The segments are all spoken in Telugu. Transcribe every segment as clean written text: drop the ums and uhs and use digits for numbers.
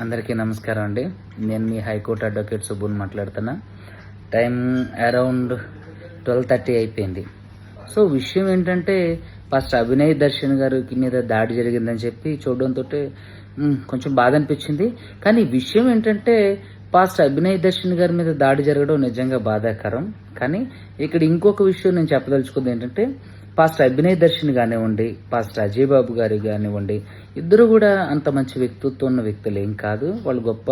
అందరికీ నమస్కారం అండి. నేను మీ హైకోర్టు అడ్వకేట్ సుబ్బుని మాట్లాడుతున్నా. టైం అరౌండ్ 12:30 అయిపోయింది. సో విషయం ఏంటంటే, ఫస్ట్ అభినయ్ దర్శన్ గారికి మీద దాడి జరిగిందని చెప్పి చూడడంతో కొంచెం బాధ అనిపించింది. కానీ విషయం ఏంటంటే, పాస్ట్ అభినయ్ దర్శన్ గారి మీద దాడి జరగడం నిజంగా బాధాకరం. కానీ ఇక్కడ ఇంకొక విషయం నేను చెప్పదలుచుకుంది ఏంటంటే, పాస్ట్ అభినయ్ దర్శన్ కానివ్వండి, పాస్ట్ అజయ్ బాబు గారి కానివ్వండి, ఇద్దరు కూడా అంత మంచి వ్యక్తిత్వం ఉన్న వ్యక్తులు ఏం కాదు. వాళ్ళు గొప్ప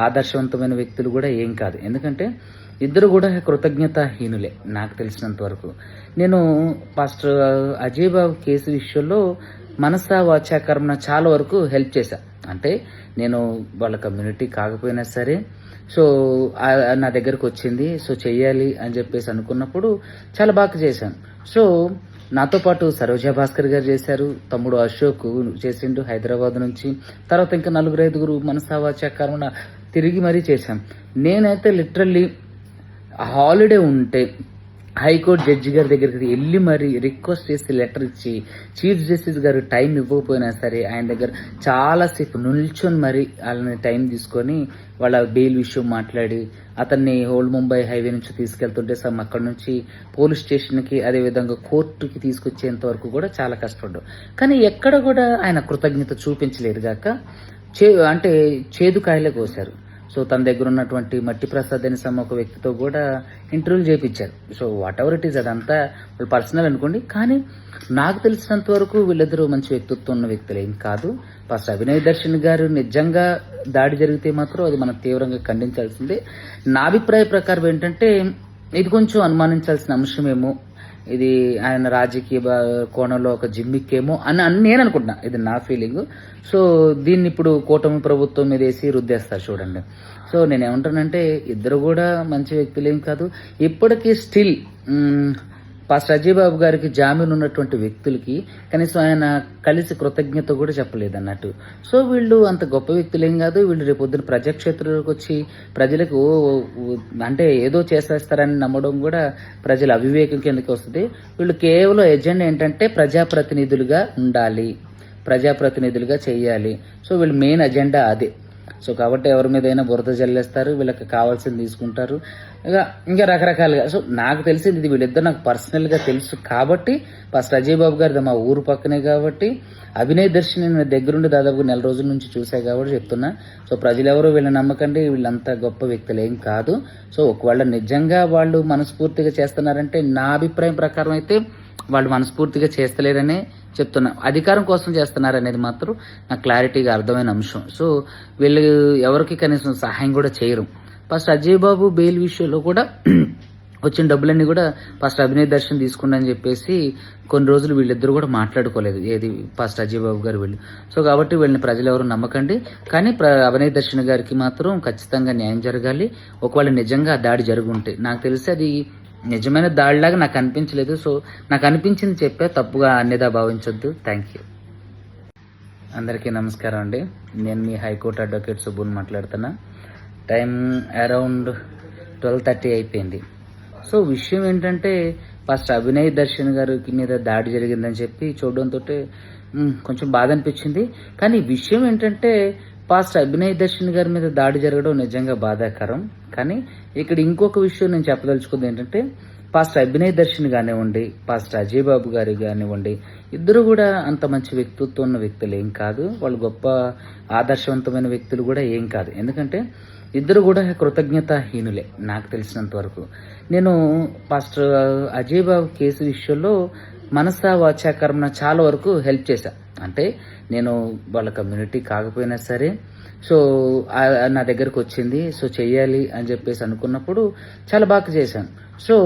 ఆదర్శవంతమైన వ్యక్తులు కూడా ఏం కాదు. ఎందుకంటే ఇద్దరు కూడా కృతజ్ఞతాహీనులే నాకు తెలిసినంత వరకు. నేను పాస్టర్ అజయ్ బాబు కేసు విషయంలో మనసా వాచా కర్మన చాలా వరకు హెల్ప్ చేశా. అంటే నేను వాళ్ళ కమ్యూనిటీ కాకపోయినా సరే, సో నా దగ్గరకు వచ్చింది, సో చెయ్యాలి అని చెప్పేసి అనుకున్నప్పుడు చాలా బాగా చేశాను. సో నాతో పాటు సరోజా భాస్కర్ గారు చేశారు, తమ్ముడు అశోక్ చేసిండు హైదరాబాద్ నుంచి, తర్వాత ఇంకా 4-5 మనసా వాచా కర్మన తిరిగి మరీ చేశాం. నేనైతే లిటరల్లీ హాలిడే ఉంటే హైకోర్టు జడ్జి గారి దగ్గరికి వెళ్ళి మరీ రిక్వెస్ట్ చేసి లెటర్ ఇచ్చి, చీఫ్ జస్టిస్ గారు టైం ఇవ్వకపోయినా సరే ఆయన దగ్గర చాలాసేపు నిల్చొని మరీ వాళ్ళని టైం తీసుకొని వాళ్ళ బెయిల్ విషయం మాట్లాడి, అతన్ని ఓల్డ్ ముంబై హైవే నుంచి తీసుకెళ్తుంటే సమ్ అక్కడ నుంచి పోలీస్ స్టేషన్కి, అదేవిధంగా కోర్టుకి తీసుకొచ్చేంత వరకు కూడా చాలా కష్టపడ్డాడు. కానీ ఎక్కడ కూడా ఆయన కృతజ్ఞత చూపించలేదు గాక అంటే చేదు కాయలే కోశారు. సో తన దగ్గర ఉన్నటువంటి మట్టి ప్రసాద్ అనే ఒక వ్యక్తితో కూడా ఇంటర్వ్యూలు చేయించారు. So what ever it is, అదంతా వాళ్ళు పర్సనల్ అనుకోండి. కానీ నాకు తెలిసినంత వరకు వీళ్ళిద్దరూ మంచి వ్యక్తిత్వం ఉన్న వ్యక్తులు ఏం కాదు. ఫస్ట్ అభినయ్ దర్శన్ గారు నిజంగా దాడి జరిగితే మాత్రం అది మనం తీవ్రంగా ఖండించాల్సిందే. నా అభిప్రాయ ప్రకారం ఏంటంటే, ఇది కొంచెం అనుమానించాల్సిన అంశమేమో, ఇది ఆయన రాజకీయ కోణంలో ఒక జిమ్మిక్కేమో అని నేను అనుకుంటున్నా. ఇది నా ఫీలింగ్. సో దీన్ని ఇప్పుడు కూటమి ప్రభుత్వం మీద వేసి రుద్దేస్తారు చూడండి. సో నేనేమంటానంటే, ఇద్దరు కూడా మంచి వ్యక్తులు ఏం కాదు. ఇప్పటికీ స్టిల్ పాస్ట్ అజయ్ బాబు గారికి జామీన్ ఉన్నటువంటి వ్యక్తులకి కనీసం ఆయన కలిసి కృతజ్ఞత కూడా చెప్పలేదు అన్నట్టు. సో వీళ్ళు అంత గొప్ప వ్యక్తులు ఏం కాదు. వీళ్ళు రేపొద్దున ప్రజాక్షేత్రంలోకి వచ్చి ప్రజలకు అంటే ఏదో చేసేస్తారని నమ్మడం కూడా ప్రజల అవివేకం కిందకి వస్తుంది. వీళ్ళు కేవలం ఎజెండా ఏంటంటే ప్రజాప్రతినిధులుగా ఉండాలి, ప్రజాప్రతినిధులుగా చేయాలి. సో వీళ్ళు మెయిన్ అజెండా అదే. సో కాబట్టి ఎవరి మీద అయినా బురద జల్లేస్తారు, వీళ్ళకి కావాల్సింది తీసుకుంటారు, ఇంకా రకరకాలుగా. సో నాకు తెలిసింది ఇది, వీళ్ళిద్దరు నాకు పర్సనల్గా తెలుసు కాబట్టి, ఫస్ట్ అజయ్ బాబు గారిది మా ఊరు పక్కనే కాబట్టి, అభినయ్ దర్శన్ నేను దగ్గరుండి దాదాపు 4 రోజుల నుంచి చూసాయి కాబట్టి చెప్తున్నా. సో ప్రజలెవరూ వీళ్ళని నమ్మకండి, వీళ్ళంతా గొప్ప వ్యక్తులు ఏం కాదు. సో ఒకవేళ నిజంగా వాళ్ళు మనస్ఫూర్తిగా చేస్తున్నారంటే, నా అభిప్రాయం ప్రకారం అయితే వాళ్ళు మనస్ఫూర్తిగా చేస్తలేరనే చెప్తున్నా. అధికారం కోసం చేస్తున్నారు అనేది మాత్రం నాకు క్లారిటీగా అర్థమైన అంశం. సో వీళ్ళు ఎవరికి కనీసం సహాయం కూడా చేయరు. ఫస్ట్ అజయ్ బాబు బెయిల్ విషయంలో కూడా వచ్చిన డబ్బులన్నీ కూడా ఫస్ట్ అభినయ్ దర్శన్ తీసుకుండి అని చెప్పేసి కొన్ని రోజులు వీళ్ళిద్దరు కూడా మాట్లాడుకోలేదు, ఏది ఫస్ట్ అజయ్ బాబు గారు వీళ్ళు. సో కాబట్టి వీళ్ళని ప్రజలు ఎవరు నమ్మకండి. కానీ అభినయ్ దర్శన్ గారికి మాత్రం ఖచ్చితంగా న్యాయం జరగాలి. ఒకవేళ నిజంగా దాడి జరుగుంటే, నాకు తెలిసి అది నిజమైన దాడిలాగా నాకు అనిపించలేదు. సో నాకు అనిపించింది చెప్పే, తప్పుగా అన్నిదా భావించొద్దు. Thank you. అందరికీ నమస్కారం అండి. నేను మీ హైకోర్టు అడ్వకేట్ సుబ్బుని మాట్లాడుతున్నా. టైం అరౌండ్ 12:30 అయిపోయింది. సో విషయం ఏంటంటే, ఫస్ట్ అభినయ్ దర్శన్ గారికి మీద దాడి జరిగిందని చెప్పి చూడడంతో కొంచెం బాధ అనిపించింది. కానీ విషయం ఏంటంటే, పాస్ట్ అభినయ్ దర్శన్ గారి మీద దాడి జరగడం నిజంగా బాధాకరం. కానీ ఇక్కడ ఇంకొక విషయం నేను చెప్పదలుచుకుంది ఏంటంటే, పాస్ట్ అభినయ్ దర్శన్ కానివ్వండి, పాస్ట్ అజయ్ బాబు గారి కానివ్వండి, ఇద్దరు కూడా అంత మంచి వ్యక్తిత్వం ఉన్న వ్యక్తులు ఏం కాదు. వాళ్ళు గొప్ప ఆదర్శవంతమైన వ్యక్తులు కూడా ఏం కాదు. ఎందుకంటే ఇద్దరు కూడా కృతజ్ఞతాహీనులే నాకు తెలిసినంత వరకు. నేను పాస్టర్ అజయ్ బాబు కేసు విషయంలో మనసా వాచా కర్మన చాలా వరకు హెల్ప్ చేశా. అంటే నేను వాళ్ళ కమ్యూనిటీ కాకపోయినా సరే, సో నా దగ్గరకు వచ్చింది, సో చెయ్యాలి అని చెప్పేసి అనుకున్నప్పుడు చాలా బాగా చేశాను. సో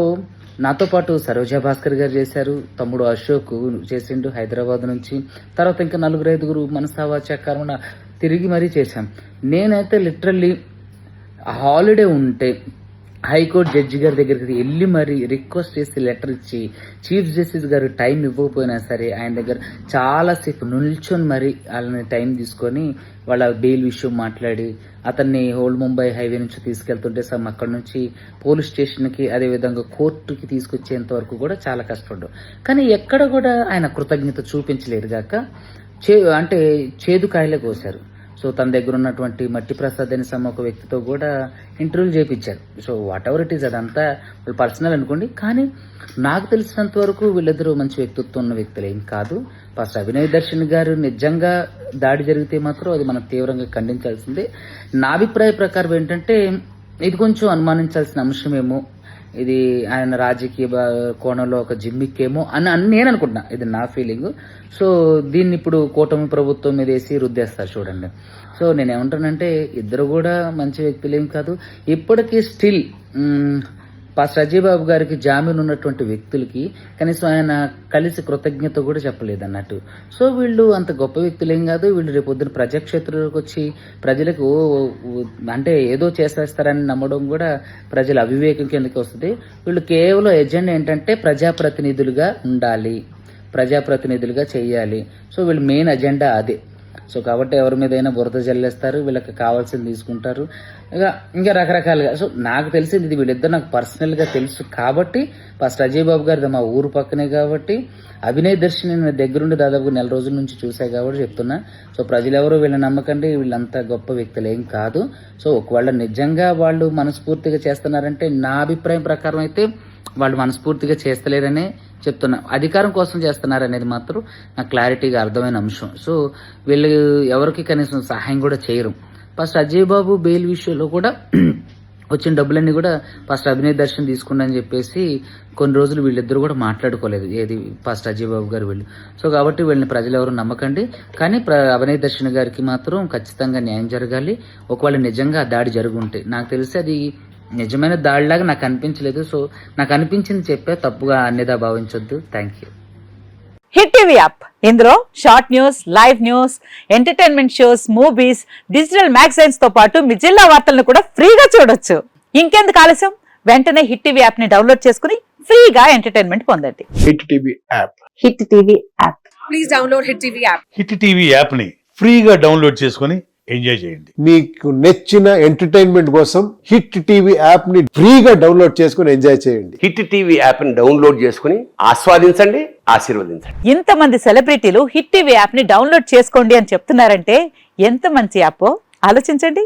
నాతో పాటు సరోజా భాస్కర్ గారు చేశారు, తమ్ముడు అశోక్ చేసిండు హైదరాబాద్ నుంచి, తర్వాత ఇంకా 4-5 మనసా వాచా కర్మన తిరిగి మరీ చేశాం. నేనైతే లిటరల్లీ హాలిడే ఉంటే హైకోర్టు జడ్జి గారి దగ్గరికి వెళ్ళి మరీ రిక్వెస్ట్ చేసి లెటర్ ఇచ్చి, చీఫ్ జస్టిస్ గారు టైం ఇవ్వకపోయినా సరే ఆయన దగ్గర చాలాసేపు నిల్చొని మరీ వాళ్ళని టైం తీసుకొని వాళ్ళ బెయిల్ విషయం మాట్లాడి, అతన్ని ఓల్డ్ ముంబై హైవే నుంచి తీసుకెళ్తుంటే సమ్ అక్కడ నుంచి పోలీస్ స్టేషన్కి, అదేవిధంగా కోర్టుకి తీసుకొచ్చేంత వరకు కూడా చాలా కష్టపడ్డాడు. కానీ ఎక్కడ కూడా ఆయన కృతజ్ఞత చూపించలేదు గాక అంటే చేదు కాయలే కోశారు. సో తన దగ్గర ఉన్నటువంటి మట్టి ప్రసాద్ అని ఒక వ్యక్తితో కూడా ఇంటర్వ్యూలు చేయించారు. So what ever it is, అదంతా పర్సనల్ అనుకోండి. కానీ నాకు తెలిసినంత వరకు వీళ్ళిద్దరూ మంచి వ్యక్తిత్వం ఉన్న వ్యక్తులు ఏం కాదు. ఫస్ట్ అభినయ్ దర్శన్ గారు నిజంగా దాడి జరిగితే మాత్రం అది మనం తీవ్రంగా ఖండించాల్సిందే. నా అభిప్రాయ ప్రకారం ఏంటంటే ఇది కొంచెం అనుమానించాల్సిన అంశమేమో, ఇది ఆయన రాజకీయ కోణంలో ఒక జిమ్మిక్కేమో అని నేను అనుకుంటున్నా. ఇది నా ఫీలింగ్. సో దీన్ని ఇప్పుడు కూటమి ప్రభుత్వం మీద వేసి రుద్దేస్తారు చూడండి. సో నేనేమంటానంటే ఇద్దరు కూడా మంచి వ్యక్తులు ఏం కాదు. ఇప్పటికీ స్టిల్ పాస్టర్ అజయ్ బాబు గారికి జామీన్ ఉన్నటువంటి వ్యక్తులకి కనీసం ఆయన కలిసి కృతజ్ఞత కూడా చెప్పలేదు అన్నట్టు. సో వీళ్ళు అంత గొప్ప వ్యక్తులు ఏం కాదు. వీళ్ళు రేపు పొద్దున ప్రజాక్షేత్రంలోకి వచ్చి ప్రజలకు అంటే ఏదో చేసేస్తారని నమ్మడం కూడా ప్రజల అవివేకం కిందకి వస్తుంది. వీళ్ళు కేవలం ఎజెండా ఏంటంటే ప్రజాప్రతినిధులుగా ఉండాలి, ప్రజాప్రతినిధులుగా చేయాలి. సో వీళ్ళ మెయిన్ ఎజెండా అదే. సో కాబట్టి ఎవరి మీదైనా బురద జల్లేస్తారు, వీళ్ళకి కావాల్సింది తీసుకుంటారు, ఇంకా రకరకాలుగా. సో నాకు తెలిసింది ఇది వీళ్ళిద్దరు నాకు పర్సనల్గా తెలుసు కాబట్టి, ఫస్ట్ అజయ్ బాబు గారిది మా ఊరు పక్కనే కాబట్టి, అభినయ్ దర్శన్ నేను దగ్గరుండి దాదాపు 4 రోజుల నుంచి చూసాయి కాబట్టి చెప్తున్నా. సో ప్రజలెవరూ వీళ్ళని నమ్మకండి, వీళ్ళంతా గొప్ప వ్యక్తులు ఏం కాదు. సో ఒకవేళ నిజంగా వాళ్ళు మనస్ఫూర్తిగా చేస్తున్నారంటే నా అభిప్రాయం ప్రకారం అయితే వాళ్ళు మనస్ఫూర్తిగా చేస్తలేరనే చెప్తున్నా. అధికారం కోసం చేస్తున్నారనేది మాత్రం నాకు క్లారిటీగా అర్థమైన అంశం. సో వీళ్ళు ఎవరికి కనీసం సహాయం కూడా చేయరు. ఫస్ట్ అజయ్ బాబు బెయిల్ విషయంలో కూడా వచ్చిన డబ్బులన్నీ కూడా ఫస్ట్ అభినయ్ దర్శన్ తీసుకున్నా అని చెప్పేసి కొన్ని రోజులు వీళ్ళిద్దరు కూడా మాట్లాడుకోలేదు, ఏది ఫస్ట్ అజయ్ బాబు గారు వీళ్ళు. సో కాబట్టి వీళ్ళని ప్రజలు ఎవరు నమ్మకండి. కానీ అభినయ్ దర్శన్ గారికి మాత్రం ఖచ్చితంగా న్యాయం జరగాలి. ఒకవేళ నిజంగా ఆ దాడి జరుగుంటే, నాకు తెలిసి అది నిజమైన దాడిలాగా నాకు అనిపించలేదు. సో నాకు అనిపించింది చెప్పే, తప్పుగా అన్నిదా భావించొద్దు. Thank you. Hit TV app, ఇందులో short news, live news, entertainment shows, movies, digital magazines తో పాటు మీ జిల్లా వార్తలను కూడా ఫ్రీగా చూడొచ్చు. ఇంకెందుకు ఆలస్యం, వెంటనే హిట్ టీవీ యాప్ ని డౌన్లోడ్ చేసుకుని ఫ్రీగా ఎంటర్టైన్మెంట్ పొందండి. Hit TV app. Hit TV app. Please download hit TV app. Hit TV app ని ఫ్రీగా డౌన్లోడ్ చేసుకుని ఎంజాయ్ చేయండి. మీకు నచ్చిన ఎంటర్టైన్మెంట్ కోసం హిట్ టీవీ యాప్ ని ఫ్రీగా డౌన్లోడ్ చేసుకుని ఎంజాయ్ చేయండి. హిట్ టీవీ యాప్ ని డౌన్లోడ్ చేసుకుని ఆస్వాదించండి, ఆశీర్వదించండి. ఇంతమంది సెలబ్రిటీలు హిట్ టీవీ యాప్ ని డౌన్లోడ్ చేసుకోండి అని చెప్తున్నారంటే ఎంత మంచి యాప్ ఆలోచించండి.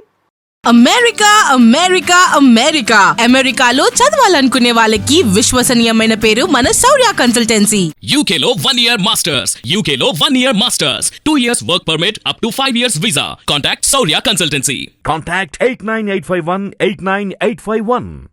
అమెరికా అమెరికా అమెరికా అమెరికాలో చదవాలనుకునే వాళ్ళకి విశ్వసనీయమైన పేరు మన శౌర్య కన్సల్టెన్సీ. UK లో 1 year masters. UK లో 1 year masters. 2 years work permit up to 5 years visa. Contact Saurya Consultancy. Contact 89851 89851.